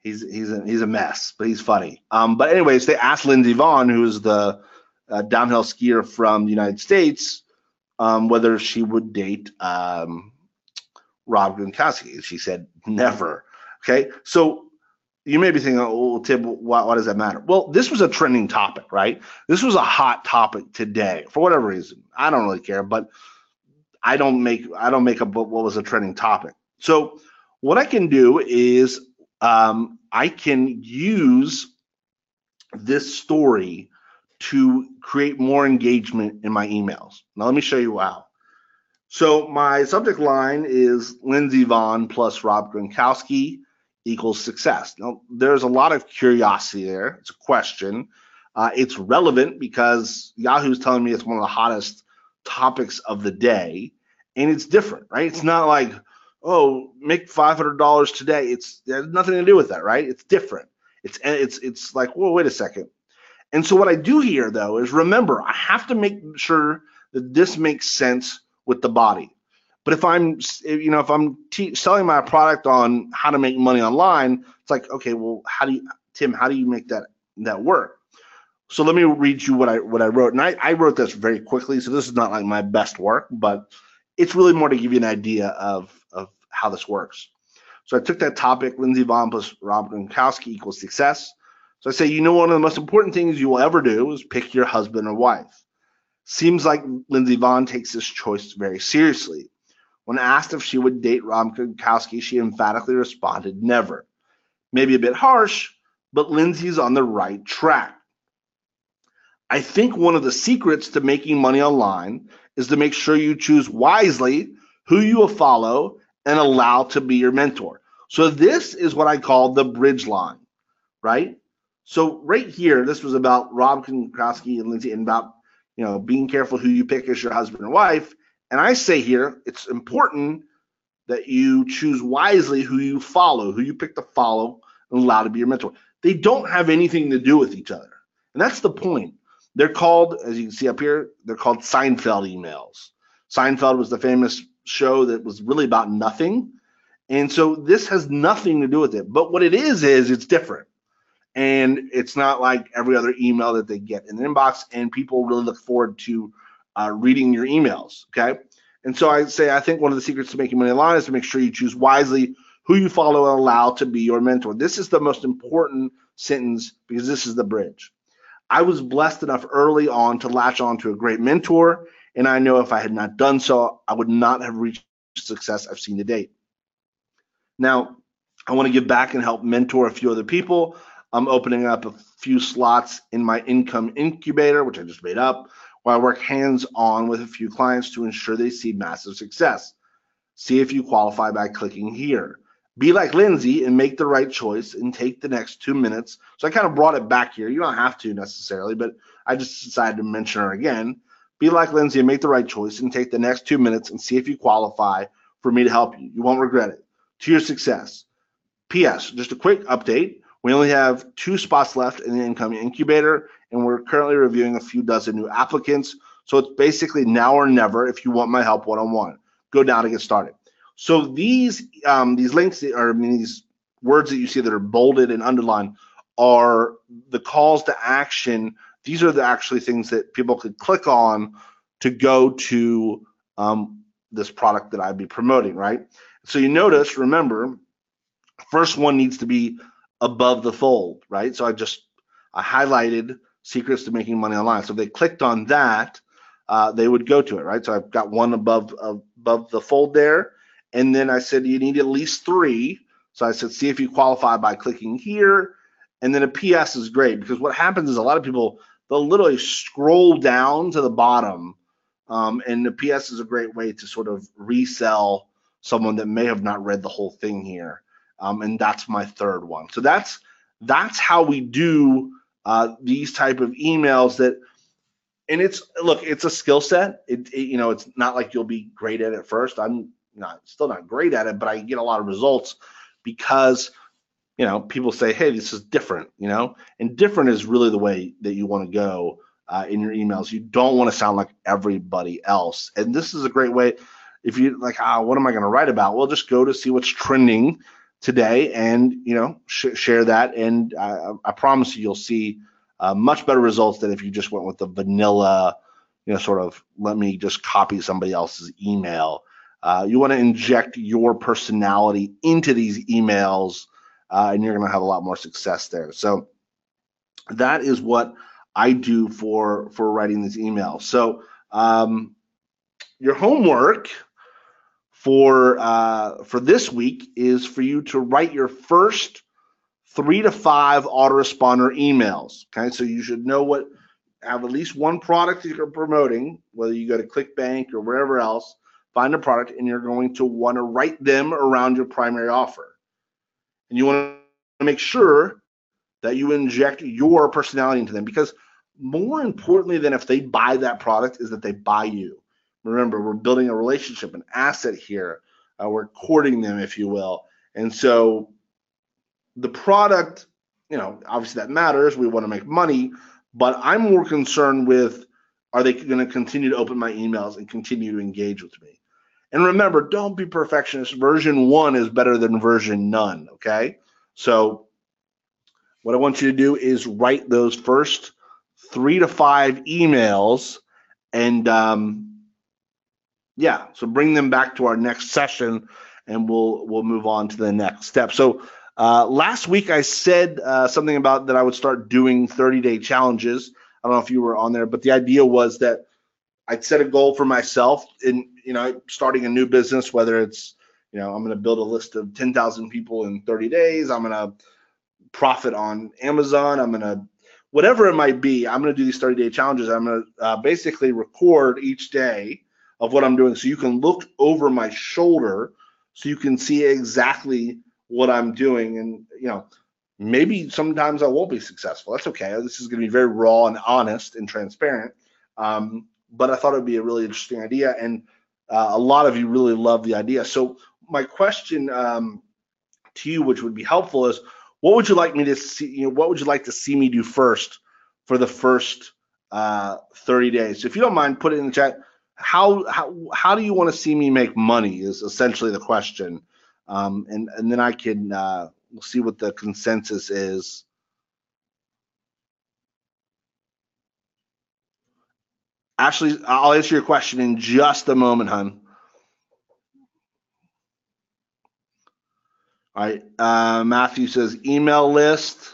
he's a mess, but he's funny. But anyways, they asked Lindsey Vonn, who is the downhill skier from the United States, whether she would date Rob Gronkowski. She said never. Okay, so you may be thinking, oh, well, Tim, why does that matter? Well, this was a trending topic, right? This was a hot topic today for whatever reason. I don't really care, but I don't make up what was a trending topic. So what I can do is I can use this story to create more engagement in my emails. Now let me show you how. So my subject line is Lindsey Vonn plus Rob Gronkowski equals success. Now there's a lot of curiosity there. It's a question. It's relevant because Yahoo's telling me it's one of the hottest topics of the day, and it's different, right? It's not like, oh, make $500 today. It has nothing to do with that, right? It's different. It's like, well, wait a second. And so what I do here, though, is remember, I have to make sure that this makes sense with the body. But if I'm selling my product on how to make money online, it's like, okay, well, how do you make that work? So let me read you what I wrote. And I wrote this very quickly, so this is not like my best work, but it's really more to give you an idea of how this works. So I took that topic, Lindsey Vonn plus Rob Gronkowski equals success. So I say, one of the most important things you will ever do is pick your husband or wife. Seems like Lindsey Vonn takes this choice very seriously. When asked if she would date Rob Gronkowski, she emphatically responded, never. Maybe a bit harsh, but Lindsey's on the right track. I think one of the secrets to making money online is to make sure you choose wisely who you will follow and allow to be your mentor. So this is what I call the bridge line, right? So right here, this was about Rob Gronkowski and Lindsey, and about being careful who you pick as your husband or wife. And I say here, it's important that you choose wisely who you follow, who you pick to follow and allow to be your mentor. They don't have anything to do with each other. And that's the point. They're called, as you can see up here, they're called Seinfeld emails. Seinfeld was the famous show that was really about nothing. And so this has nothing to do with it. But what it is it's different. And it's not like every other email that they get in the inbox, and people really look forward to reading your emails, okay? And so I say, I think one of the secrets to making money online is to make sure you choose wisely who you follow and allow to be your mentor. This is the most important sentence because this is the bridge. I was blessed enough early on to latch on to a great mentor, and I know if I had not done so, I would not have reached the success I've seen to date. Now, I want to give back and help mentor a few other people. I'm opening up a few slots in my income incubator, which I just made up, where I work hands-on with a few clients to ensure they see massive success. See if you qualify by clicking here. Be like Lindsey and make the right choice and take the next 2 minutes. So I kind of brought it back here. You don't have to necessarily, but I just decided to mention her again. Be like Lindsey and make the right choice and take the next 2 minutes and see if you qualify for me to help you. You won't regret it. To your success. P.S. Just a quick update. We only have 2 spots left in the income incubator, and we're currently reviewing a few dozen new applicants. So it's basically now or never if you want my help one-on-one. Go down to get started. So these links, these words that you see that are bolded and underlined, are the calls to action. These are the actually things that people could click on to go to this product that I'd be promoting, right? So you notice, remember, first one needs to be above the fold, right? So I highlighted secrets to making money online. So if they clicked on that, they would go to it, right? So I've got one above the fold there. And then I said, you need at least 3. So I said, see if you qualify by clicking here. And then a PS is great because what happens is a lot of people, they'll literally scroll down to the bottom. And the PS is a great way to sort of resell someone that may have not read the whole thing here. And that's my third one. So that's how we do these type of emails that, and it's a skill set. It's not like you'll be great at it first. I'm still not great at it, but I get a lot of results because, people say, hey, this is different, and different is really the way that you want to go in your emails. You don't want to sound like everybody else. And this is a great way. If you like, what am I going to write about? Well, just go to see what's trending today and, share that. And I promise you'll see much better results than if you just went with the vanilla, sort of let me just copy somebody else's email. You want to inject your personality into these emails and you're going to have a lot more success there. So that is what I do for writing these emails. So your homework for this week is for you to write your first 3 to 5 autoresponder emails. Okay, so you should have at least one product that you're promoting, whether you go to ClickBank or wherever else, find a product, and you're going to want to write them around your primary offer. And you want to make sure that you inject your personality into them, because more importantly than if they buy that product is that they buy you. Remember, we're building a relationship, an asset here. We're courting them, if you will. And so the product, obviously that matters. We want to make money, but I'm more concerned with, are they going to continue to open my emails and continue to engage with me? And remember, don't be perfectionist. Version 1 is better than version none, okay? So what I want you to do is write those first 3 to 5 emails, and so bring them back to our next session, and we'll move on to the next step. So last week I said something about that I would start doing 30-day challenges. I don't know if you were on there, but the idea was that I'd set a goal for myself in starting a new business, whether it's I'm going to build a list of 10,000 people in 30 days. I'm going to profit on Amazon. I'm going to, whatever it might be, I'm going to do these 30-day challenges. I'm going to basically record each day of what I'm doing, so you can look over my shoulder, so you can see exactly what I'm doing. And maybe sometimes I won't be successful. That's okay. This is going to be very raw and honest and transparent. But I thought it would be a really interesting idea, and a lot of you really love the idea. So my question to you, which would be helpful, is what would you like me to see? What would you like to see me do first for the first 30 days? So if you don't mind, put it in the chat. How do you want to see me make money is essentially the question, and then I can we'll see what the consensus is. Ashley, I'll answer your question in just a moment, hon. All right, Matthew says email list.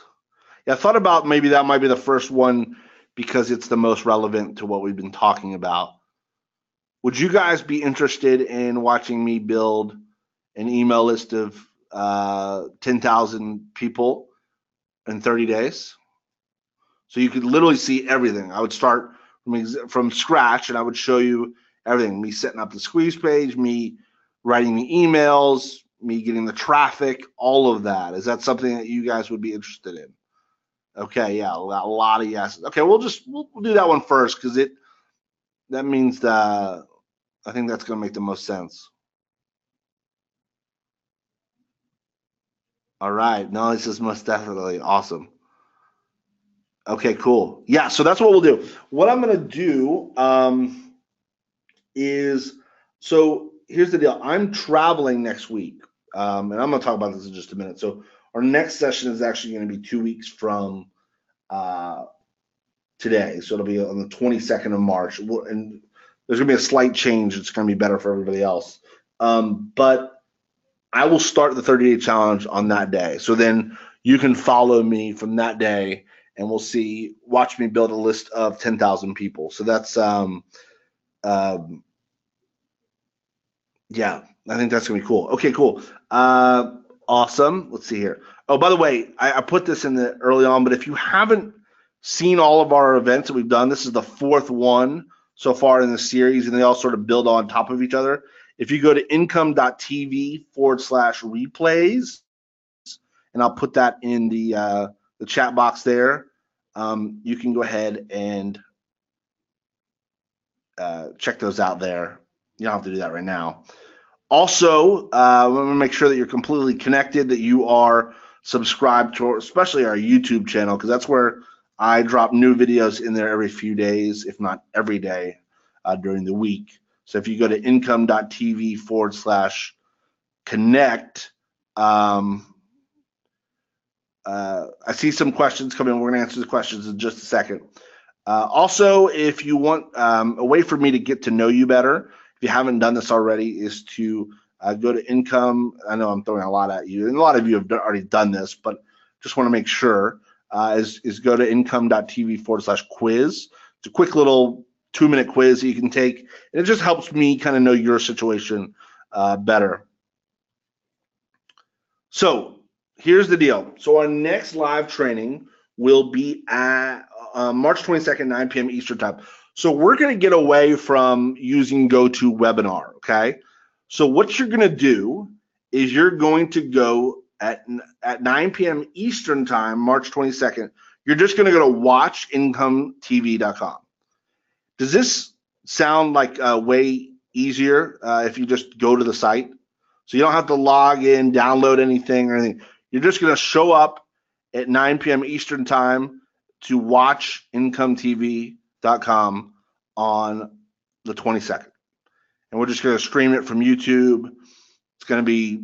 Yeah, I thought about maybe that might be the first one because it's the most relevant to what we've been talking about. Would you guys be interested in watching me build an email list of 10,000 people in 30 days? So you could literally see everything. I would start from scratch, and I would show you everything. Me setting up the squeeze page, me writing the emails, me getting the traffic, all of that. Is that something that you guys would be interested in? Okay, yeah, a lot of yeses. Okay, we'll do that one first, because that means that I think that's going to make the most sense. All right, no, this is most definitely awesome. Okay, cool. Yeah, so that's what we'll do. What I'm going to do is, so here's the deal. I'm traveling next week, and I'm going to talk about this in just a minute. So our next session is actually going to be 2 weeks from today. So it'll be on the 22nd of March. And there's going to be a slight change. It's going to be better for everybody else. But I will start the 30-day challenge on that day. So then you can follow me from that day, and we'll watch me build a list of 10,000 people. So that's, yeah, I think that's going to be cool. Okay, cool. Awesome. Let's see here. Oh, by the way, I put this in the early on, but if you haven't seen all of our events that we've done, this is the 4th one so far in the series, and they all sort of build on top of each other. If you go to income.tv/replays, and I'll put that in the chat box there, you can go ahead and check those out there. You don't have to do that right now. Also, I want to make sure that you're completely connected, that you are subscribed to, especially our YouTube channel, because that's where I drop new videos in there every few days, if not every day during the week. So if you go to income.tv/connect, I see some questions coming. We're going to answer the questions in just a second. Also, if you want a way for me to get to know you better, if you haven't done this already, is to Go to income. I know I'm throwing a lot at you, and a lot of you have already done this, but just want to make sure. Is go to income.tv/quiz. It's a quick little 2-minute quiz that you can take, and it just helps me kind of know your situation better. So here's the deal. So our next live training will be at March 22nd, 9 p.m. Eastern time. So we're going to get away from using GoToWebinar, okay? So what you're going to do is you're going to go at 9 p.m. Eastern time, March 22nd. You're just going to go to watchincometv.com. Does this sound like way easier if you just go to the site? So you don't have to log in, download anything or anything. You're just going to show up at 9 p.m. Eastern time to watchincometv.com on the 22nd. And we're just going to stream it from YouTube. It's going to be,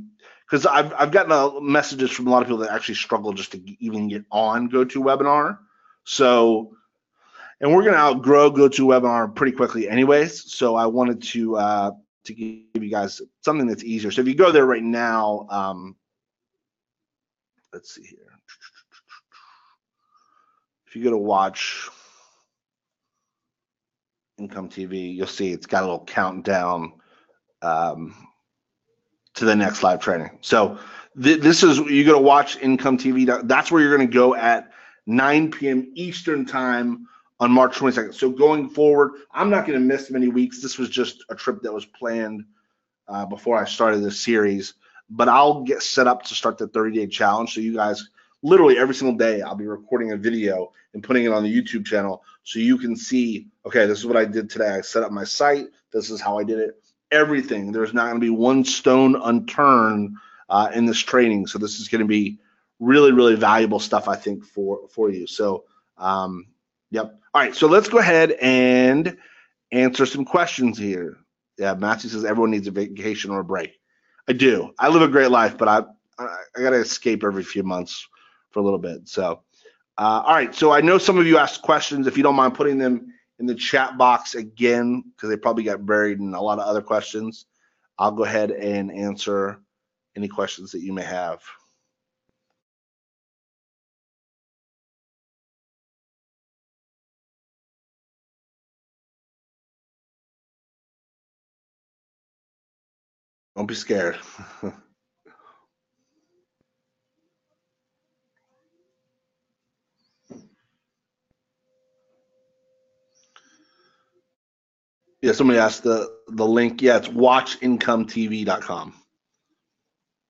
because I've gotten messages from a lot of people that actually struggle just to even get on GoToWebinar. So, and we're going to outgrow GoToWebinar pretty quickly anyways. So I wanted to give you guys something that's easier. So if you go there right now, let's see here. If you go to watch Income TV, you'll see it's got a little countdown to the next live training. So this is, you go to watch Income TV. That's where you're going to go at 9 p.m. Eastern time on March 22nd. So going forward, I'm not going to miss many weeks. This was just a trip that was planned before I started this series, but I'll get set up to start the 30-day challenge. So you guys, literally every single day, I'll be recording a video and putting it on the YouTube channel so you can see, okay, this is what I did today. I set up my site. This is how I did it. Everything. There's not going to be one stone unturned in this training. So this is going to be really, really valuable stuff, I think, for you. So, yep. All right. So let's go ahead and answer some questions here. Yeah, Matthew says everyone needs a vacation or a break. I do. I live a great life, but I got to escape every few months for a little bit. So, all right. So I know some of you asked questions. If you don't mind putting them in the chat box again, because they probably got buried in a lot of other questions, I'll go ahead and answer any questions that you may have. Don't be scared. Yeah, somebody asked the link. Yeah, it's watchincometv.com.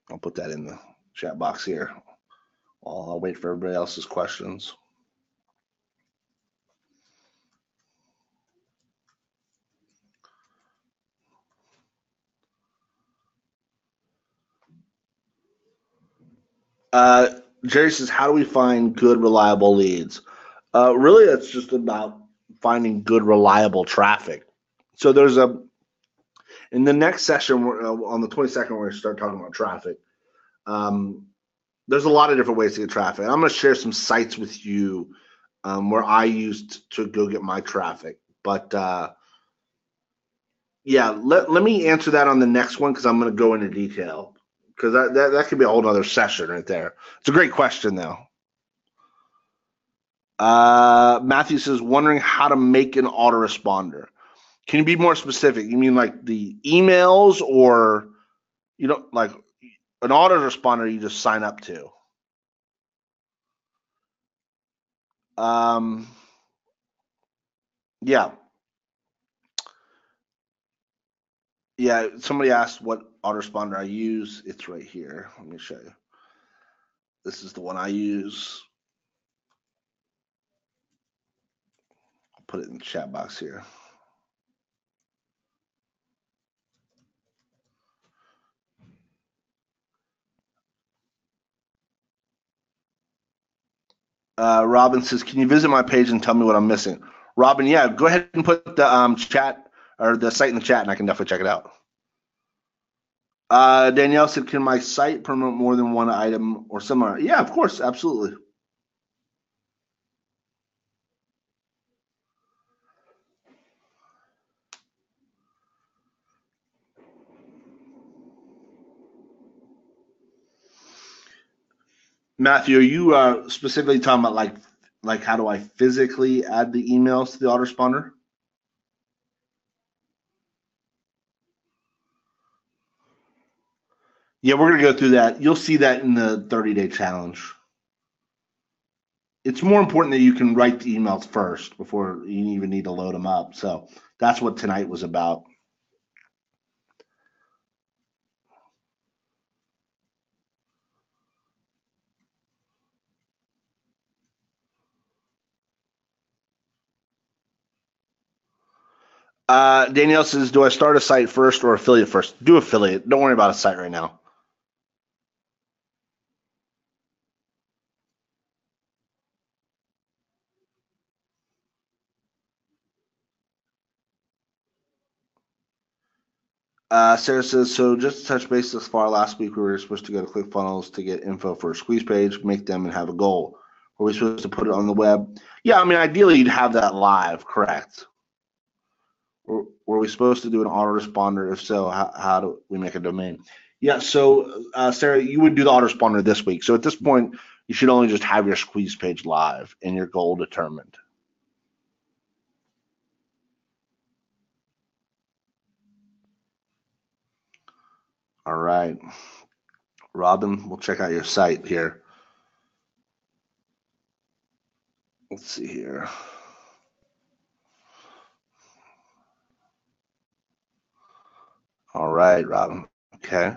I'll put that in the chat box here. I'll wait for everybody else's questions. Jerry says, how do we find good, reliable leads? Really, it's just about finding good, reliable traffic. So there's in the next session, on the 22nd, we're going to start talking about traffic. There's a lot of different ways to get traffic. I'm going to share some sites with you where I used to go get my traffic. But yeah, let me answer that on the next one because I'm going to go into detail because that could be a whole other session right there. It's a great question though. Matthew says, wondering how to make an autoresponder. Can you be more specific? You mean like the emails or, like an autoresponder you just sign up to? Yeah. Yeah, somebody asked what autoresponder I use. It's right here. Let me show you. This is the one I use. I'll put it in the chat box here. Robin says, can you visit my page and tell me what I'm missing? Robin, yeah, go ahead and put the chat or the site in the chat and I can definitely check it out. Danielle said, can my site promote more than one item or similar? Yeah, of course, absolutely. Matthew, are you specifically talking about like how do I physically add the emails to the autoresponder? Yeah, we're gonna go through that. You'll see that in the 30-day challenge. It's more important that you can write the emails first before you even need to load them up. So that's what tonight was about. Danielle says, do I start a site first or affiliate first? Do affiliate. Don't worry about a site right now. Sarah says, so just to touch base this far, last week we were supposed to go to ClickFunnels to get info for a squeeze page, make them and have a goal. Were we supposed to put it on the web? Yeah, I mean, ideally you'd have that live, correct? Were we supposed to do an autoresponder? If so, how do we make a domain? Yeah, so Sarah, you would do the autoresponder this week. So at this point, you should only just have your squeeze page live and your goal determined. All right. Robin, we'll check out your site here. Let's see here. All right, Robin. Okay.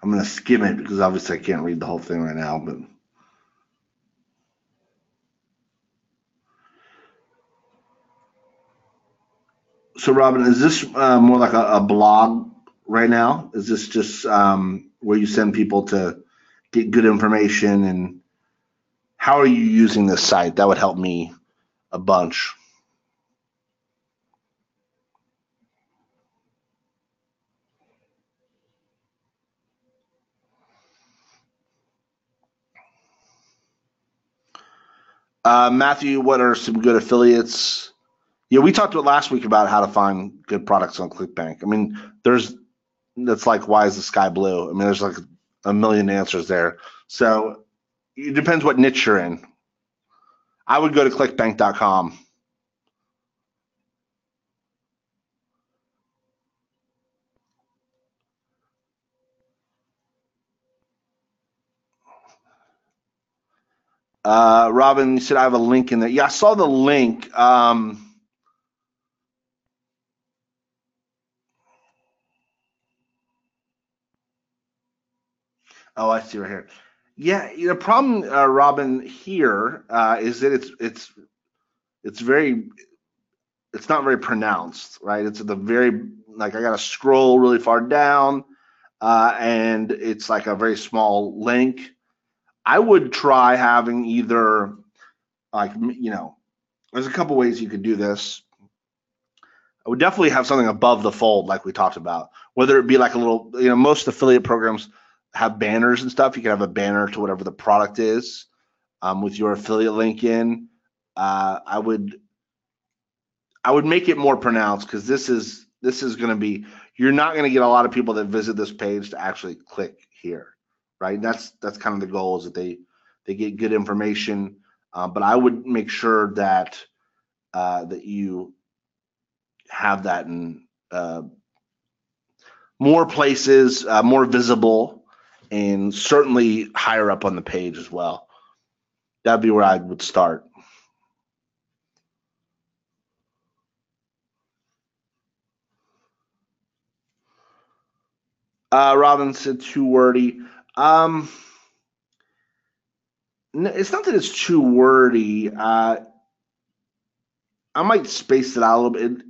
I'm going to skim it because obviously I can't read the whole thing right now, but so Robin, is this more like a blog right now? Is this just where you send people to get good information, and how are you using this site? That would help me a bunch. Matthew, what are some good affiliates? Yeah, we talked about last week about how to find good products on ClickBank. I mean, there's that's like why is the sky blue? I mean, there's like a million answers there. So it depends what niche you're in. I would go to clickbank.com. Robin, you said I have a link in there. Yeah, I saw the link. Oh, I see right here. Yeah, the problem, Robin, here is that it's very it's not very pronounced, right? It's at the very like I got to scroll really far down, and it's like a very small link. I would try having either like there's a couple ways you could do this. I would definitely have something above the fold, like we talked about. Whether it be like a little, most affiliate programs have banners and stuff. You can have a banner to whatever the product is with your affiliate link in. I would make it more pronounced because this is going to be you're not going to get a lot of people that visit this page to actually click here, right? That's kind of the goal is that they get good information, but I would make sure that that you have that in more places, more visible, and certainly higher up on the page as well. That'd be where I would start. Robin said too wordy. It's not that it's too wordy. I might space it out a little bit.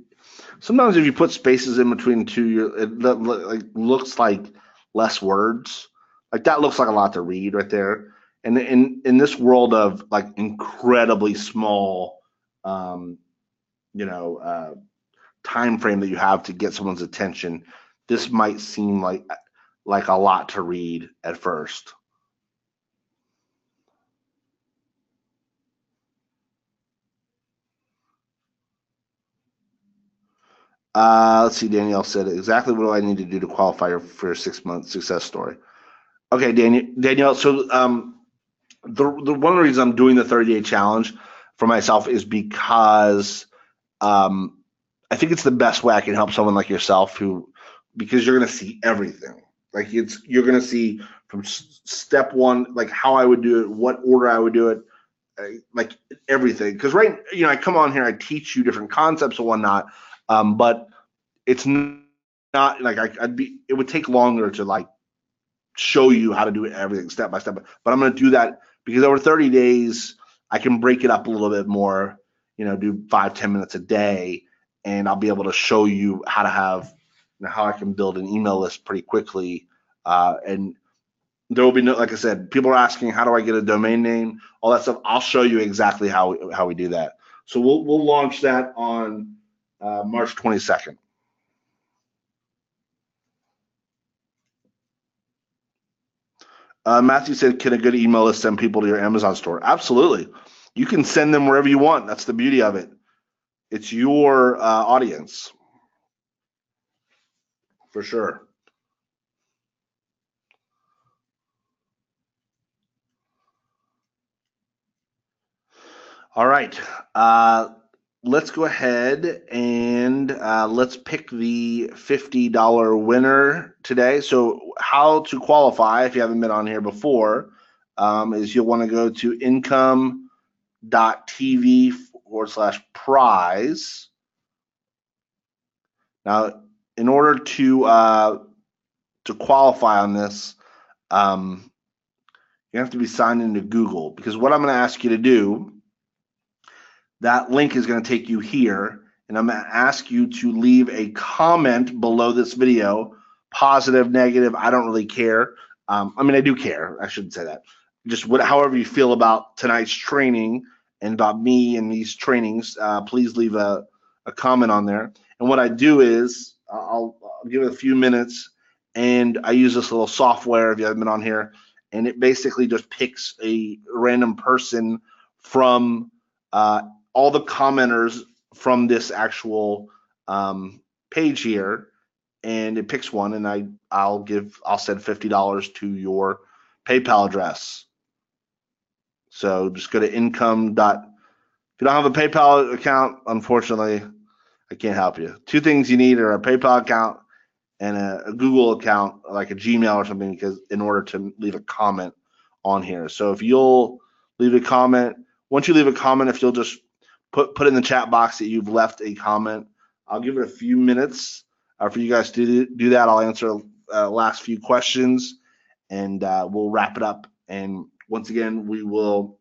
Sometimes if you put spaces in between two, like looks like less words. Like that looks like a lot to read right there. And in this world of like incredibly small, um, you know, time frame that you have to get someone's attention, this might seem like a lot to read at first. Let's see. Danielle said, exactly what do I need to do to qualify for a 6-month success story? Okay, Danielle. So the one of the reasons I'm doing the 30-day challenge for myself is because I think it's the best way I can help someone like yourself because you're going to see everything. Like you're going to see from step one, like how I would do it, what order I would do it, like everything. Because I come on here, I teach you different concepts and whatnot, but it's not like it would take longer to like show you how to do everything step by step. But I'm going to do that because over 30 days, I can break it up a little bit more, do 5-10 minutes a day, and I'll be able to show you how to have, how I can build an email list pretty quickly. And there will be no, like I said, people are asking, how do I get a domain name? All that stuff. I'll show you exactly how we do that. So we'll launch that on March 22nd. Matthew said, can a good email list send people to your Amazon store? Absolutely. You can send them wherever you want. That's the beauty of it. It's your audience, for sure. All right. Let's go ahead and let's pick the $50 winner today. So how to qualify, if you haven't been on here before, is you'll want to go to income.tv/prize. Now, in order to qualify on this, you have to be signed into Google, because what I'm going to ask you to do, that link is going to take you here, and I'm going to ask you to leave a comment below this video, positive, negative, I don't really care. I do care. I shouldn't say that. Just however you feel about tonight's training and about me and these trainings, please leave a comment on there. And what I do is I'll give it a few minutes, and I use this little software, if you haven't been on here, and it basically just picks a random person from all the commenters from this actual page here, and it picks one, and I'll send $50 to your PayPal address. So just go to income. If you don't have a PayPal account, unfortunately, I can't help you. Two things you need are a PayPal account and a Google account, like a Gmail or something, because in order to leave a comment on here. So if you'll leave a comment, once you leave a comment, if you'll just put in the chat box that you've left a comment, I'll give it a few minutes for you guys to do that. I'll answer last few questions, and we'll wrap it up. And once again, we will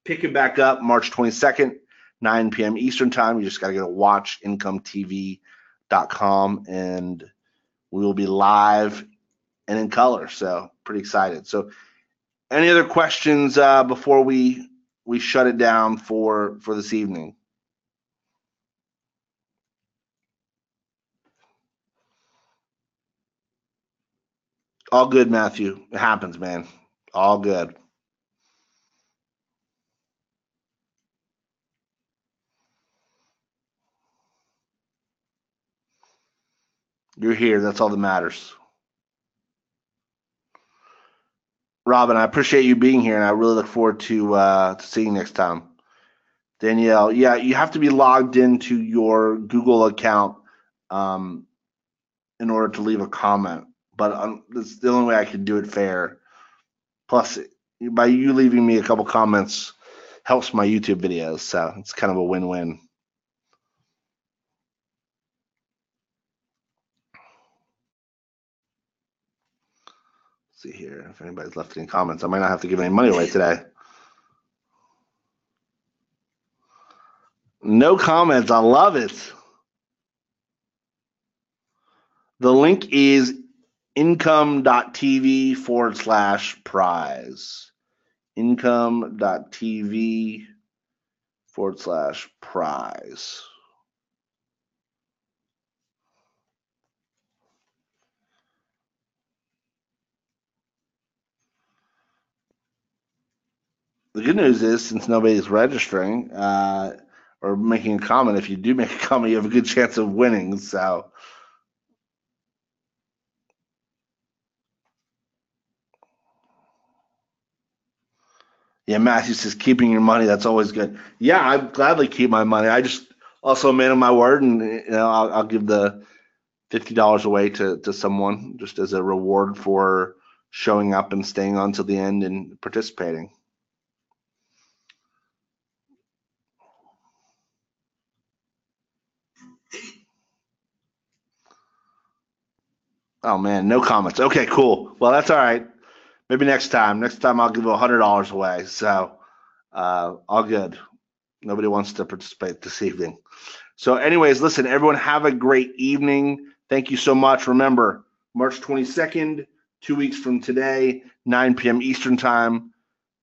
pick it back up March 22nd, 9 p.m. Eastern time. You just got to go to watchincometv.com, and we will be live and in color. So pretty excited. So any other questions before we shut it down for this evening? All good, Matthew. It happens, man. All good. You're here. That's all that matters. Robin, I appreciate you being here, and I really look forward to seeing you next time. Danielle, yeah, you have to be logged into your Google account in order to leave a comment, but that's the only way I can do it fair. Plus, by you leaving me a couple comments helps my YouTube videos, so it's kind of a win-win. Let's see here if anybody's left any comments. I might not have to give any money away today. No comments. I love it. The link is income.tv/prize. Income.tv/prize. The good news is, since nobody's registering, or making a comment. If you do make a comment, you have a good chance of winning. So yeah, Matthew says keeping your money, that's always good. Yeah, I'd gladly keep my money. I just also a man of my word, and I'll give the $50 away to someone just as a reward for showing up and staying on till the end and participating. Oh man, no comments. Okay, cool. Well, that's all right. Maybe next time. Next time I'll give $100 away. So all good. Nobody wants to participate this evening. So anyways, listen, everyone have a great evening. Thank you so much. Remember, March 22nd, 2 weeks from today, 9 p.m. Eastern time.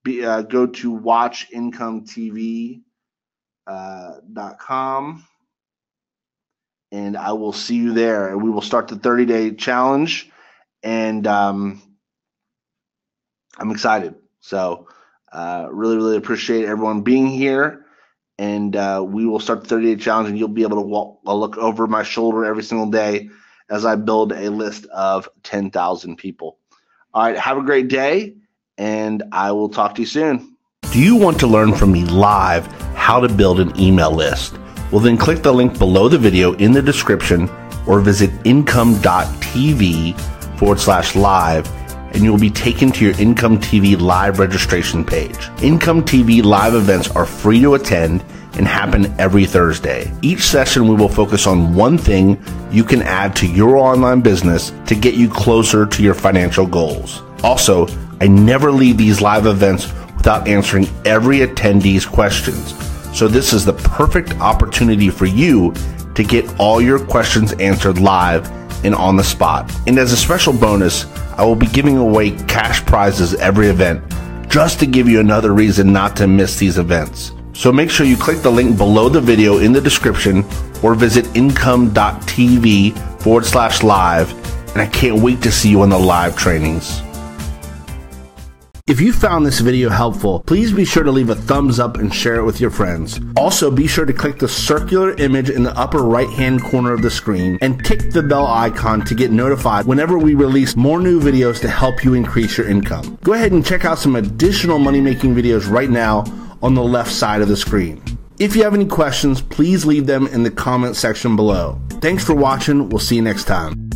Go to watchincometv.com. And I will see you there. And we will start the 30-day challenge. And I'm excited. So really, really appreciate everyone being here. And we will start the 30-day challenge, and you'll be able to look over my shoulder every single day as I build a list of 10,000 people. All right, have a great day, and I will talk to you soon. Do you want to learn from me live how to build an email list? Well, then click the link below the video in the description or visit income.tv/live, and you will be taken to your Income TV live registration page. Income TV live events are free to attend and happen every Thursday. Each session we will focus on one thing you can add to your online business to get you closer to your financial goals. Also, I never leave these live events without answering every attendee's questions. So this is the perfect opportunity for you to get all your questions answered live and on the spot. And as a special bonus, I will be giving away cash prizes every event just to give you another reason not to miss these events. So make sure you click the link below the video in the description or visit income.tv/live, and I can't wait to see you on the live trainings. If you found this video helpful, please be sure to leave a thumbs up and share it with your friends. Also, be sure to click the circular image in the upper right-hand corner of the screen and tick the bell icon to get notified whenever we release more new videos to help you increase your income. Go ahead and check out some additional money-making videos right now on the left side of the screen. If you have any questions, please leave them in the comment section below. Thanks for watching. We'll see you next time.